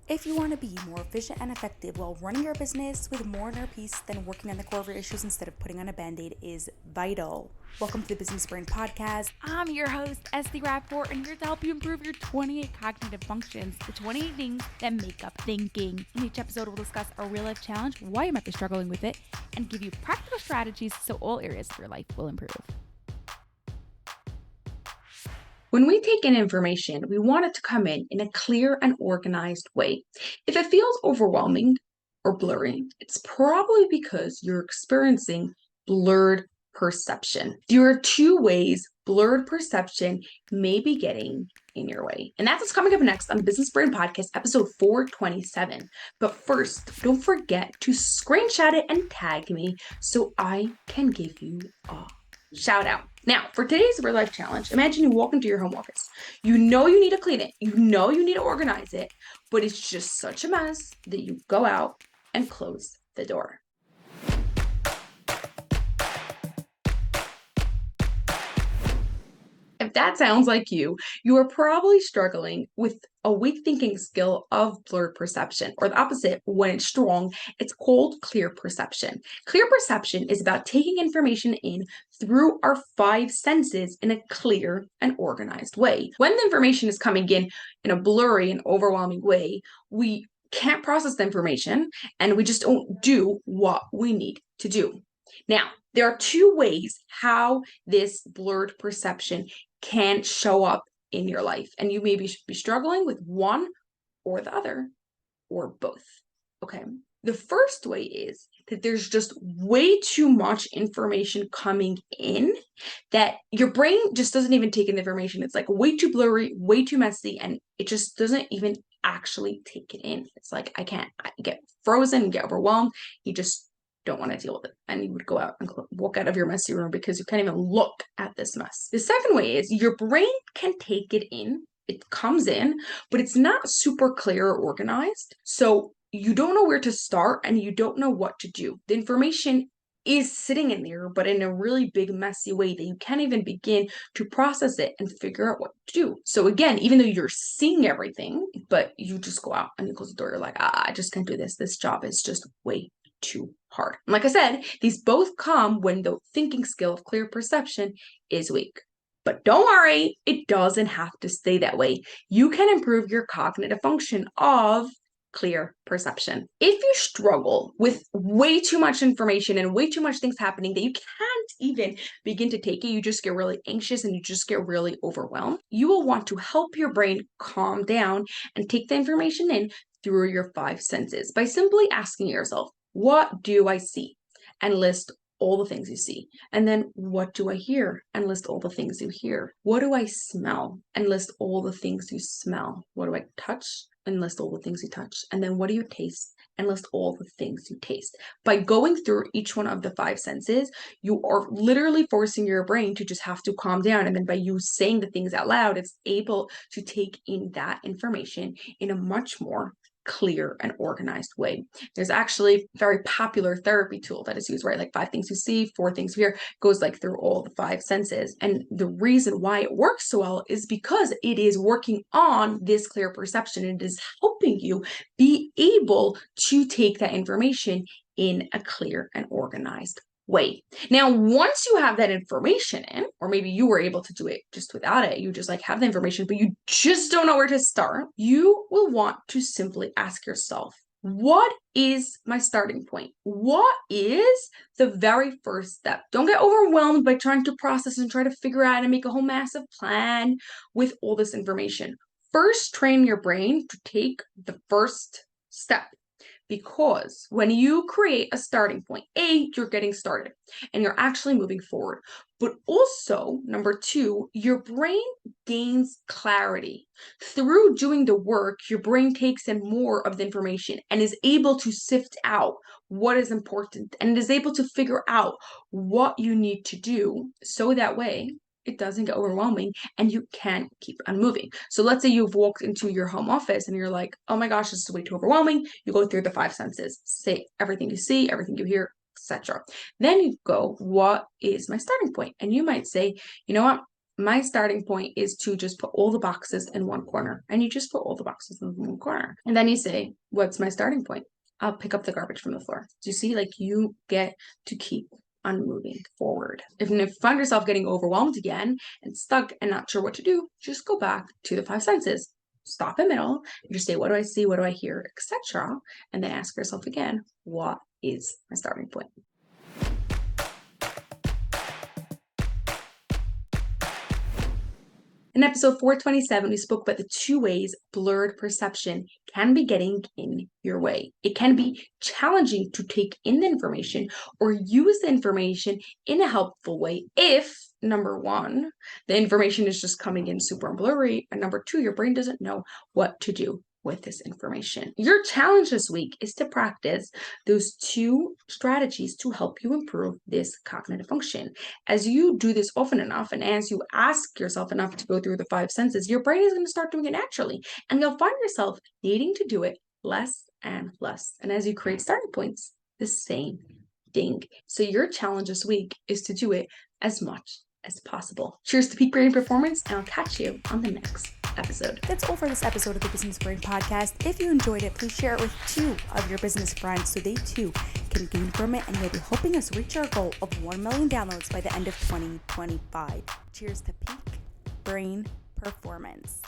If you want to be more efficient and effective while running your business with more inner peace, then working on the core of your issues instead of putting on a band-aid is vital. Welcome to the Business Brain Podcast. I'm your host, Esty Rapport, and here to help you improve your 28 cognitive functions, the 28 things that make up thinking. In each episode, we'll discuss a real-life challenge, why you might be struggling with it, and give you practical strategies so all areas of your life will improve. When we take in information, we want it to come in a clear and organized way. If it feels overwhelming or blurry, it's probably because you're experiencing blurred perception. There are two ways blurred perception may be getting in your way. And that's what's coming up next on the Business Brain Podcast, episode 427. But first, don't forget to screenshot it and tag me so I can give you a shout out. Now, for today's real life challenge, imagine you walk into your home office. You know you need to clean it. You know you need to organize it, but it's just such a mess that you go out and close the door. If that sounds like you are probably struggling with a weak thinking skill of blurred perception, or the opposite, when it's strong, it's called clear perception. Clear perception is about taking information in through our five senses in a clear and organized way. When the information is coming in a blurry and overwhelming way, we can't process the information and we just don't do what we need to do. Now, there are two ways how this blurred perception can show up in your life, and you maybe should be struggling with one or the other or both. Okay. The first way is that there's just way too much information coming in that your brain just doesn't even take in the information. It's like way too blurry, way too messy, and it just doesn't even actually take it in. It's like I get frozen, get overwhelmed. You just don't want to deal with it, and you would go out and walk out of your messy room because you can't even look at this mess. The second way is your brain can take it in. It comes in, but it's not super clear or organized. So you don't know where to start and you don't know what to do. The information is sitting in there, but in a really big, messy way that you can't even begin to process it and figure out what to do. So again, even though you're seeing everything, but you just go out and you close the door, you're like, I just can't do this. This job is just way too hard. And like I said, these both come when the thinking skill of clear perception is weak. But don't worry, it doesn't have to stay that way. You can improve your cognitive function of clear perception. If you struggle with way too much information and way too much things happening that you can't even begin to take it, you just get really anxious and you just get really overwhelmed, you will want to help your brain calm down and take the information in through your five senses by simply asking yourself, what do I see? And list all the things you see. And then what do I hear? And list all the things you hear. What do I smell? And list all the things you smell. What do I touch? And list all the things you touch. And then what do you taste? And list all the things you taste. By going through each one of the five senses, you are literally forcing your brain to just have to calm down. And then by you saying the things out loud, it's able to take in that information in a much more clear and organized way. There's actually a very popular therapy tool that is used, right? Like 5 things you see, 4 things you hear, goes like through all the 5 senses. And the reason why it works so well is because it is working on this clear perception. And it is helping you be able to take that information in a clear and organized way. Now, once you have that information in, or maybe you were able to do it just without it, you just like have the information, but you just don't know where to start, you will want to simply ask yourself, what is my starting point? What is the very first step? Don't get overwhelmed by trying to process and try to figure out and make a whole massive plan with all this information. First, train your brain to take the first step. Because when you create a starting point, you're getting started and you're actually moving forward. But also, number 2, your brain gains clarity. Through doing the work, your brain takes in more of the information and is able to sift out what is important and is able to figure out what you need to do so that way it doesn't get overwhelming and you can keep on moving. So let's say you've walked into your home office and you're like, oh my gosh, this is way too overwhelming. You go through the 5 senses, say everything you see, everything you hear, etc. Then you go, what is my starting point? And you might say, you know what? My starting point is to just put all the boxes in one corner, and you just put all the boxes in one corner. And then you say, what's my starting point? I'll pick up the garbage from the floor. Do you see? Like, you get to keep on moving forward. If you find yourself getting overwhelmed again and stuck and not sure what to do, just go back to the 5 senses. Stop in the middle and just say, what do I see? What do I hear? Etc. And then ask yourself again, what is my starting point? In episode 427, we spoke about the 2 ways blurred perception can be getting in your way. It can be challenging to take in the information or use the information in a helpful way if, number 1, the information is just coming in super blurry, and number 2, your brain doesn't know what to do with this information. Your challenge this week is to practice those 2 strategies to help you improve this cognitive function. As you do this often enough, and as you ask yourself enough to go through the 5 senses, your brain is going to start doing it naturally, and you'll find yourself needing to do it less and less. And as you create starting points, the same thing. So your challenge this week is to do it as much as possible. Cheers to peak brain performance, and I'll catch you on the next episode. That's all for this episode of the Business Brain Podcast. If you enjoyed it, please share it with 2 of your business friends so they too can gain from it, and you'll be helping us reach our goal of 1 million downloads by the end of 2025. Cheers to peak brain performance.